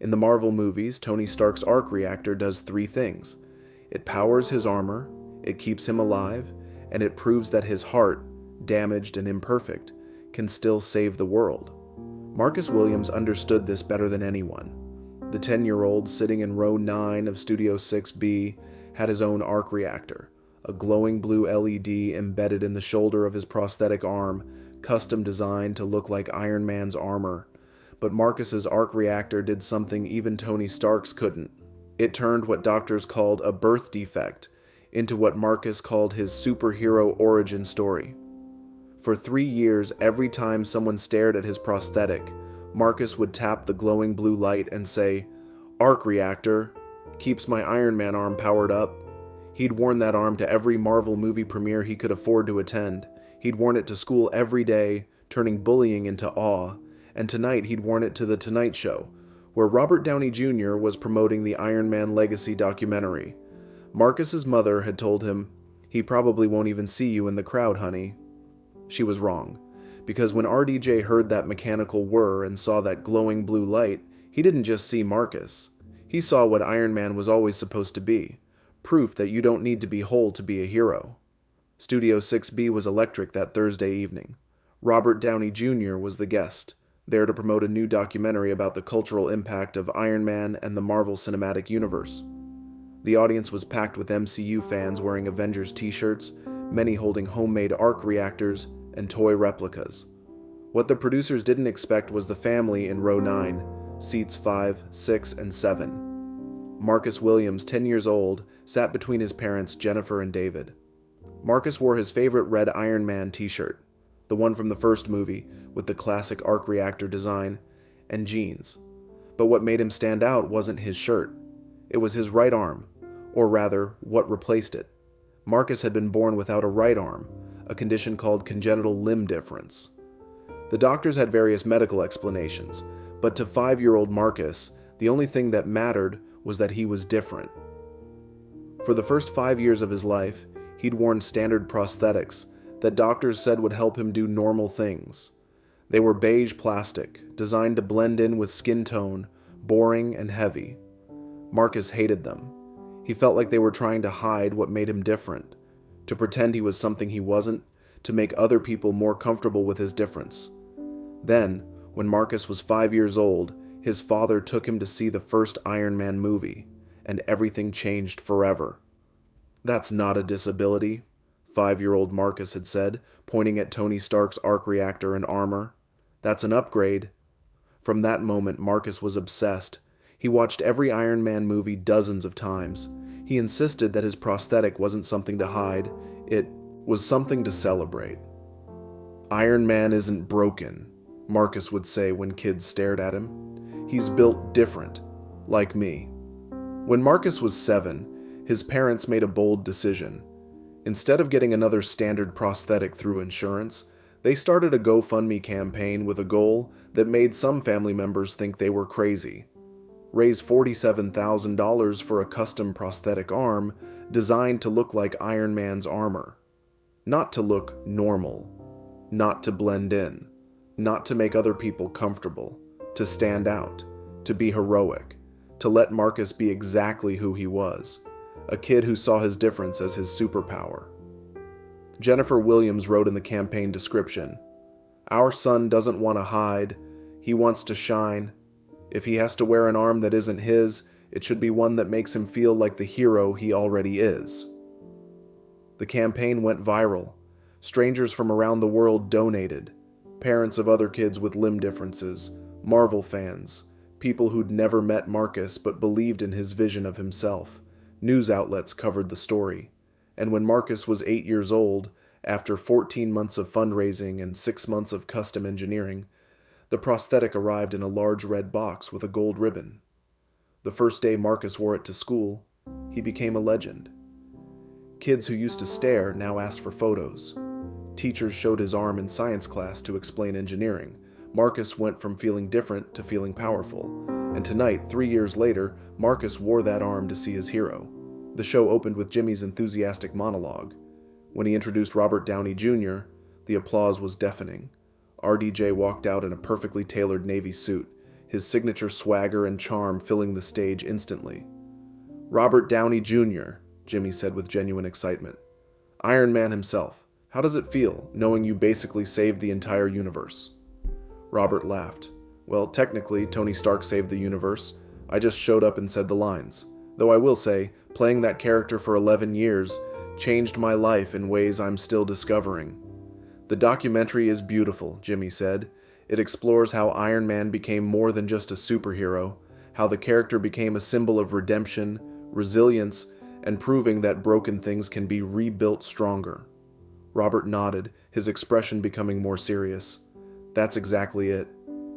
In the Marvel movies, Tony Stark's arc reactor does three things. It powers his armor, it keeps him alive, and it proves that his heart, damaged and imperfect, can still save the world. Marcus Williams understood this better than anyone. The 10-year-old sitting in row 9 of Studio 6B had his own arc reactor, a glowing blue LED embedded in the shoulder of his prosthetic arm, custom designed to look like Iron Man's armor. But Marcus's arc reactor did something even Tony Stark's couldn't. It turned what doctors called a birth defect into what Marcus called his superhero origin story. For 3 years, every time someone stared at his prosthetic, Marcus would tap the glowing blue light and say, "Arc reactor, keeps my Iron Man arm powered up." He'd worn that arm to every Marvel movie premiere he could afford to attend. He'd worn it to school every day, turning bullying into awe. And tonight he'd worn it to The Tonight Show, where Robert Downey Jr. was promoting the Iron Man Legacy documentary. Marcus's mother had told him, "He probably won't even see you in the crowd, honey." She was wrong, because when RDJ heard that mechanical whir and saw that glowing blue light, he didn't just see Marcus. He saw what Iron Man was always supposed to be, proof that you don't need to be whole to be a hero. Studio 6B was electric that Thursday evening. Robert Downey Jr. was the guest, there to promote a new documentary about the cultural impact of Iron Man and the Marvel Cinematic Universe. The audience was packed with MCU fans wearing Avengers t-shirts, many holding homemade arc reactors and toy replicas. What the producers didn't expect was the family in row 9, seats 5, 6, and 7. Marcus Williams, 10 years old, sat between his parents Jennifer and David. Marcus wore his favorite red Iron Man t-shirt, the one from the first movie with the classic arc reactor design, and jeans. But what made him stand out wasn't his shirt. It was his right arm, or rather, what replaced it. Marcus had been born without a right arm, a condition called congenital limb difference. The doctors had various medical explanations, but to 5-year-old Marcus, the only thing that mattered was that he was different. For the first 5 years of his life, he'd worn standard prosthetics that doctors said would help him do normal things. They were beige plastic, designed to blend in with skin tone, boring and heavy. Marcus hated them. He felt like they were trying to hide what made him different, to pretend he was something he wasn't, to make other people more comfortable with his difference. Then, when Marcus was 5 years old, his father took him to see the first Iron Man movie, and everything changed forever. "That's not a disability," 5-year-old Marcus had said, pointing at Tony Stark's arc reactor and armor. "That's an upgrade." From that moment, Marcus was obsessed. He watched every Iron Man movie dozens of times. He insisted that his prosthetic wasn't something to hide, it was something to celebrate. "Iron Man isn't broken," Marcus would say when kids stared at him. "He's built different, like me." When Marcus was 7, his parents made a bold decision. Instead of getting another standard prosthetic through insurance, they started a GoFundMe campaign with a goal that made some family members think they were crazy. Raise $47,000 for a custom prosthetic arm designed to look like Iron Man's armor. Not to look normal, not to blend in, not to make other people comfortable, to stand out, to be heroic, to let Marcus be exactly who he was, a kid who saw his difference as his superpower. Jennifer Williams wrote in the campaign description, "Our son doesn't want to hide, he wants to shine. If he has to wear an arm that isn't his, it should be one that makes him feel like the hero he already is." The campaign went viral. Strangers from around the world donated. Parents of other kids with limb differences, Marvel fans, people who'd never met Marcus but believed in his vision of himself. News outlets covered the story. And when Marcus was 8 years old, after 14 months of fundraising and 6 months of custom engineering, the prosthetic arrived in a large red box with a gold ribbon. The first day Marcus wore it to school, he became a legend. Kids who used to stare now asked for photos. Teachers showed his arm in science class to explain engineering. Marcus went from feeling different to feeling powerful. And tonight, 3 years later, Marcus wore that arm to see his hero. The show opened with Jimmy's enthusiastic monologue. When he introduced Robert Downey Jr., the applause was deafening. RDJ walked out in a perfectly tailored navy suit, his signature swagger and charm filling the stage instantly. "Robert Downey Jr.," Jimmy said with genuine excitement. "Iron Man himself. How does it feel, knowing you basically saved the entire universe?" Robert laughed. "Well, technically, Tony Stark saved the universe. I just showed up and said the lines. Though I will say, playing that character for 11 years changed my life in ways I'm still discovering." "The documentary is beautiful," Jimmy said. "It explores how Iron Man became more than just a superhero, how the character became a symbol of redemption, resilience, and proving that broken things can be rebuilt stronger." Robert nodded, his expression becoming more serious. "That's exactly it.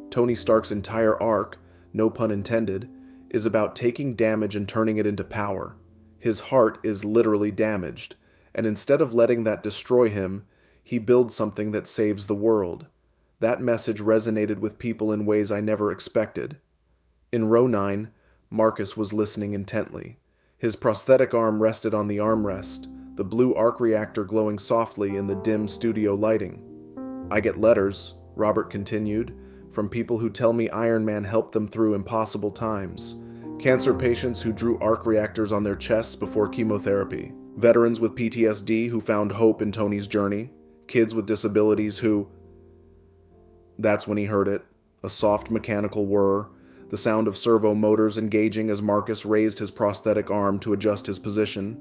Tony Stark's entire arc, no pun intended, is about taking damage and turning it into power. His heart is literally damaged, and instead of letting that destroy him, he builds something that saves the world. That message resonated with people in ways I never expected." In row 9, Marcus was listening intently. His prosthetic arm rested on the armrest, the blue arc reactor glowing softly in the dim studio lighting. "I get letters," Robert continued, "from people who tell me Iron Man helped them through impossible times. Cancer patients who drew arc reactors on their chests before chemotherapy. Veterans with PTSD who found hope in Tony's journey. Kids with disabilities who..." That's when he heard it, a soft mechanical whir, the sound of servo motors engaging as Marcus raised his prosthetic arm to adjust his position.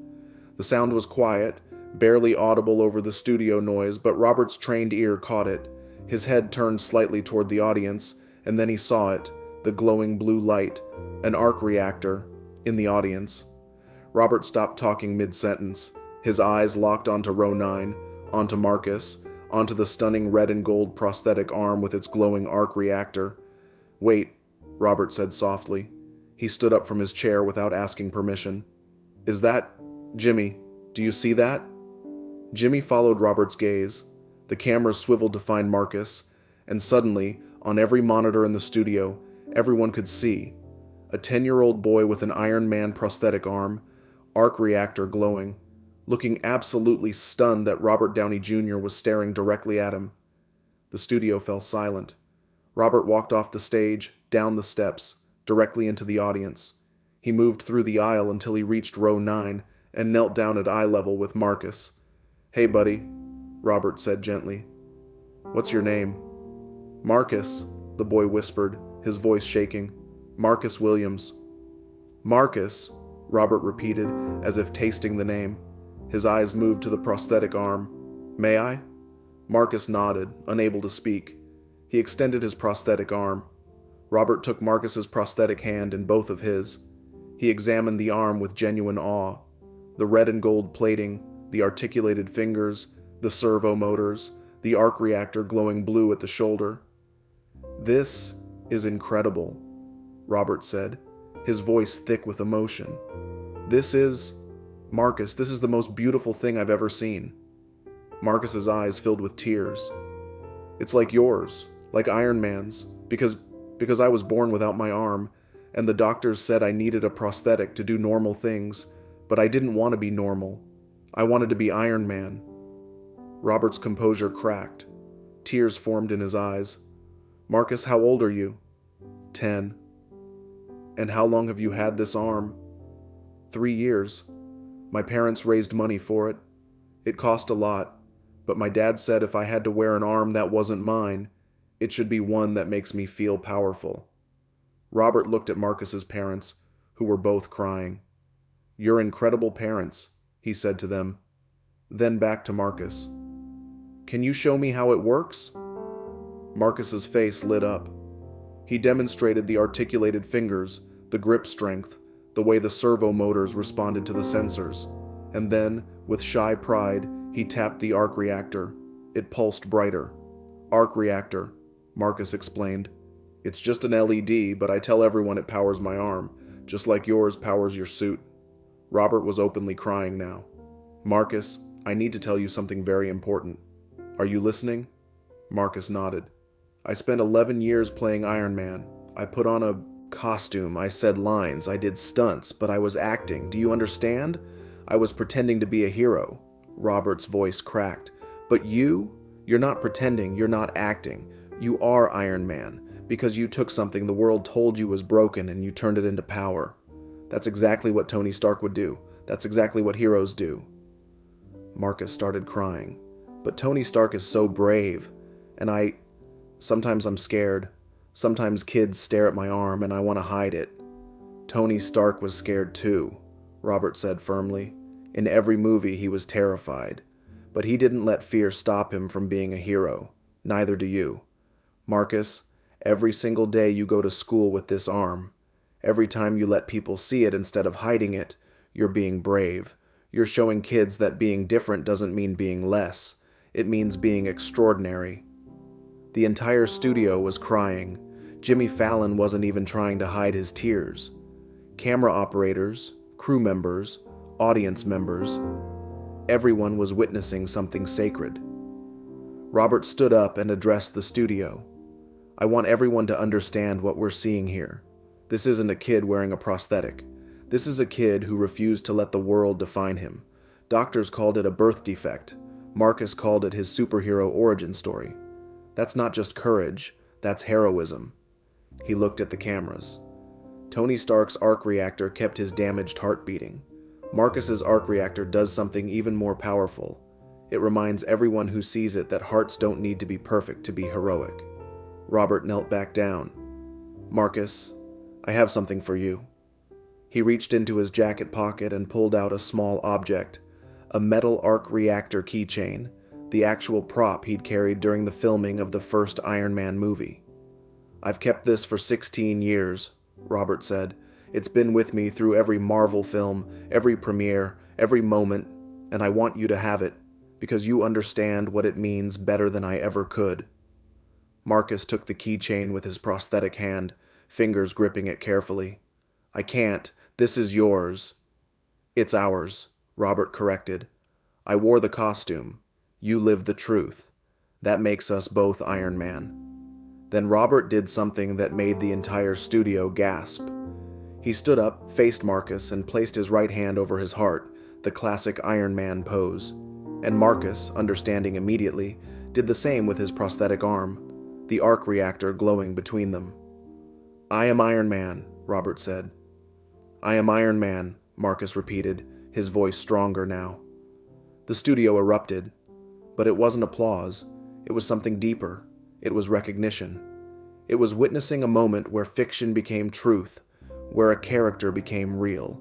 The sound was quiet, barely audible over the studio noise, but Robert's trained ear caught it. His head turned slightly toward the audience, and then he saw it, the glowing blue light, an arc reactor, in the audience. Robert stopped talking mid-sentence, his eyes locked onto row 9, onto Marcus, onto the stunning red and gold prosthetic arm with its glowing arc reactor. "Wait," Robert said softly. He stood up from his chair without asking permission. "Is that... Jimmy, do you see that?" Jimmy followed Robert's gaze. The camera swiveled to find Marcus, and suddenly, on every monitor in the studio, everyone could see a 10-year-old boy with an Iron Man prosthetic arm, arc reactor glowing, looking absolutely stunned that Robert Downey Jr. was staring directly at him. The studio fell silent. Robert walked off the stage, down the steps, directly into the audience. He moved through the aisle until he reached row 9 and knelt down at eye level with Marcus. "Hey, buddy," Robert said gently. "What's your name?" "Marcus," the boy whispered, his voice shaking. "Marcus Williams." "Marcus," Robert repeated, as if tasting the name. His eyes moved to the prosthetic arm. "May I?" Marcus nodded, unable to speak. He extended his prosthetic arm. Robert took Marcus's prosthetic hand in both of his. He examined the arm with genuine awe. The red and gold plating, the articulated fingers, the servo motors, the arc reactor glowing blue at the shoulder. "This is incredible," Robert said, his voice thick with emotion. Marcus, this is the most beautiful thing I've ever seen." Marcus's eyes filled with tears. "It's like yours, like Iron Man's, because I was born without my arm, and the doctors said I needed a prosthetic to do normal things, but I didn't want to be normal. I wanted to be Iron Man." Robert's composure cracked. Tears formed in his eyes. "Marcus, how old are you?" 10. "And how long have you had this arm?" 3 years. My parents raised money for it. It cost a lot, but my dad said if I had to wear an arm that wasn't mine, it should be one that makes me feel powerful." Robert looked at Marcus's parents, who were both crying. "You're incredible parents," he said to them. Then back to Marcus. "Can you show me how it works?" Marcus's face lit up. He demonstrated the articulated fingers, the grip strength, the way the servo motors responded to the sensors, and then, with shy pride, he tapped the arc reactor. It pulsed brighter. "Arc reactor," Marcus explained. "It's just an LED, but I tell everyone it powers my arm, just like yours powers your suit." Robert was openly crying now. "Marcus, I need to tell you something very important. Are you listening?" Marcus nodded. "I spent 11 years playing Iron Man. I put on a costume, I said lines, I did stunts, but I was acting. Do you understand? I was pretending to be a hero." Robert's voice cracked. "But you're not pretending, you're not acting. You are Iron Man, Because you took something the world told you was broken and you turned it into power. That's exactly what Tony Stark would do. That's exactly what heroes do. Marcus started crying. But Tony Stark is so brave, and sometimes I'm scared. Sometimes kids stare at my arm and I want to hide it. Tony Stark was scared too, Robert said firmly. In every movie he was terrified. But he didn't let fear stop him from being a hero. Neither do you. Marcus, every single day you go to school with this arm. Every time you let people see it instead of hiding it, you're being brave. You're showing kids that being different doesn't mean being less. It means being extraordinary. The entire studio was crying. Jimmy Fallon wasn't even trying to hide his tears. Camera operators, crew members, audience members, everyone was witnessing something sacred. Robert stood up and addressed the studio. I want everyone to understand what we're seeing here. This isn't a kid wearing a prosthetic. This is a kid who refused to let the world define him. Doctors called it a birth defect. Marcus called it his superhero origin story. That's not just courage, that's heroism. He looked at the cameras. Tony Stark's arc reactor kept his damaged heart beating. Marcus's arc reactor does something even more powerful. It reminds everyone who sees it that hearts don't need to be perfect to be heroic. Robert knelt back down. Marcus, I have something for you. He reached into his jacket pocket and pulled out a small object, a metal arc reactor keychain, the actual prop he'd carried during the filming of the first Iron Man movie. I've kept this for 16 years, Robert said. It's been with me through every Marvel film, every premiere, every moment, and I want you to have it, because you understand what it means better than I ever could. Marcus took the keychain with his prosthetic hand, fingers gripping it carefully. I can't. This is yours. It's ours, Robert corrected. I wore the costume. You live the truth. That makes us both Iron Man. Then Robert did something that made the entire studio gasp. He stood up, faced Marcus, and placed his right hand over his heart, the classic Iron Man pose. And Marcus, understanding immediately, did the same with his prosthetic arm, the arc reactor glowing between them. I am Iron Man, Robert said. I am Iron Man, Marcus repeated, his voice stronger now. The studio erupted, but it wasn't applause. It was something deeper. It was recognition. It was witnessing a moment where fiction became truth, where a character became real,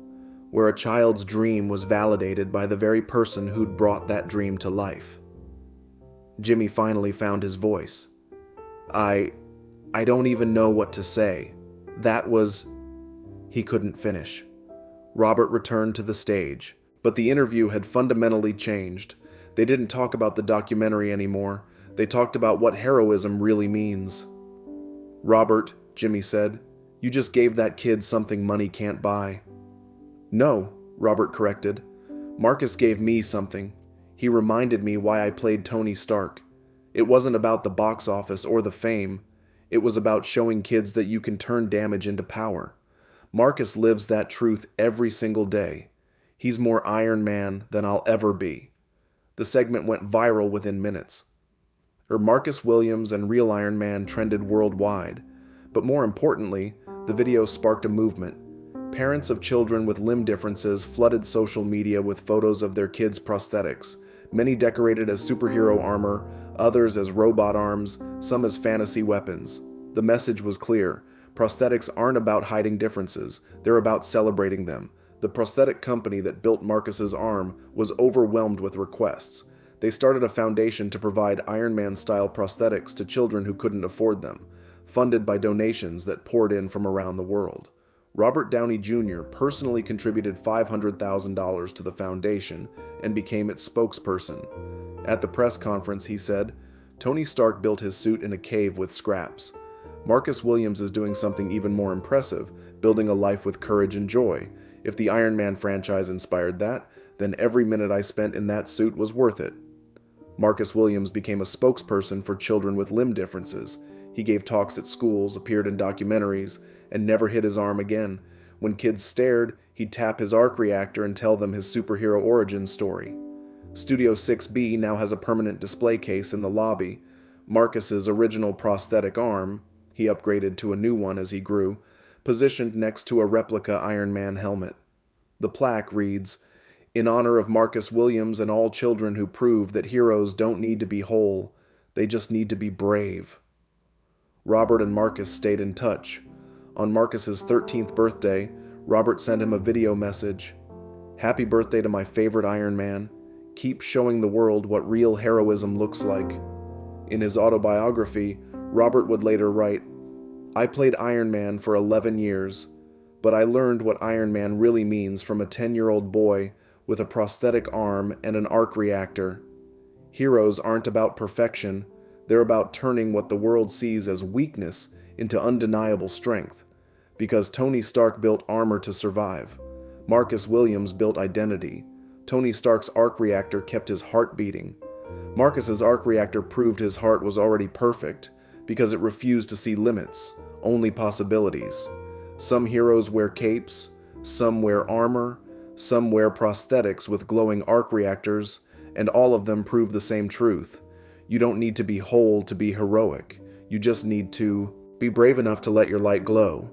where a child's dream was validated by the very person who'd brought that dream to life. Jimmy finally found his voice. I don't even know what to say. That was... He couldn't finish. Robert returned to the stage, but the interview had fundamentally changed. They didn't talk about the documentary anymore. They talked about what heroism really means. Robert, Jimmy said, you just gave that kid something money can't buy. No, Robert corrected. Marcus gave me something. He reminded me why I played Tony Stark. It wasn't about the box office or the fame. It was about showing kids that you can turn damage into power. Marcus lives that truth every single day. He's more Iron Man than I'll ever be. The segment went viral within minutes. Marcus Williams and Real Iron Man trended worldwide. But more importantly, the video sparked a movement. Parents of children with limb differences flooded social media with photos of their kids' prosthetics, many decorated as superhero armor, others as robot arms, some as fantasy weapons. The message was clear. Prosthetics aren't about hiding differences, they're about celebrating them. The prosthetic company that built Marcus's arm was overwhelmed with requests. They started a foundation to provide Iron Man-style prosthetics to children who couldn't afford them, funded by donations that poured in from around the world. Robert Downey Jr. personally contributed $500,000 to the foundation and became its spokesperson. At the press conference, he said, Tony Stark built his suit in a cave with scraps. Marcus Williams is doing something even more impressive, building a life with courage and joy. If the Iron Man franchise inspired that, then every minute I spent in that suit was worth it. Marcus Williams became a spokesperson for children with limb differences. He gave talks at schools, appeared in documentaries, and never hit his arm again. When kids stared, he'd tap his arc reactor and tell them his superhero origin story. Studio 6B now has a permanent display case in the lobby. Marcus's original prosthetic arm, He upgraded to a new one as he grew, positioned next to a replica Iron Man helmet. The plaque reads, "In honor of Marcus Williams and all children who prove that heroes don't need to be whole, they just need to be brave." Robert and Marcus stayed in touch. On Marcus's 13th birthday, Robert sent him a video message. "Happy birthday to my favorite Iron Man. Keep showing the world what real heroism looks like." In his autobiography, Robert would later write, "I played Iron Man for 11 years, but I learned what Iron Man really means from a 10-year-old boy with a prosthetic arm and an arc reactor. Heroes aren't about perfection, they're about turning what the world sees as weakness into undeniable strength. Because Tony Stark built armor to survive. Marcus Williams built identity. Tony Stark's arc reactor kept his heart beating. Marcus's arc reactor proved his heart was already perfect because it refused to see limits, only possibilities. Some heroes wear capes, some wear armor, some wear prosthetics with glowing arc reactors, and all of them prove the same truth. You don't need to be whole to be heroic. You just need to be brave enough to let your light glow.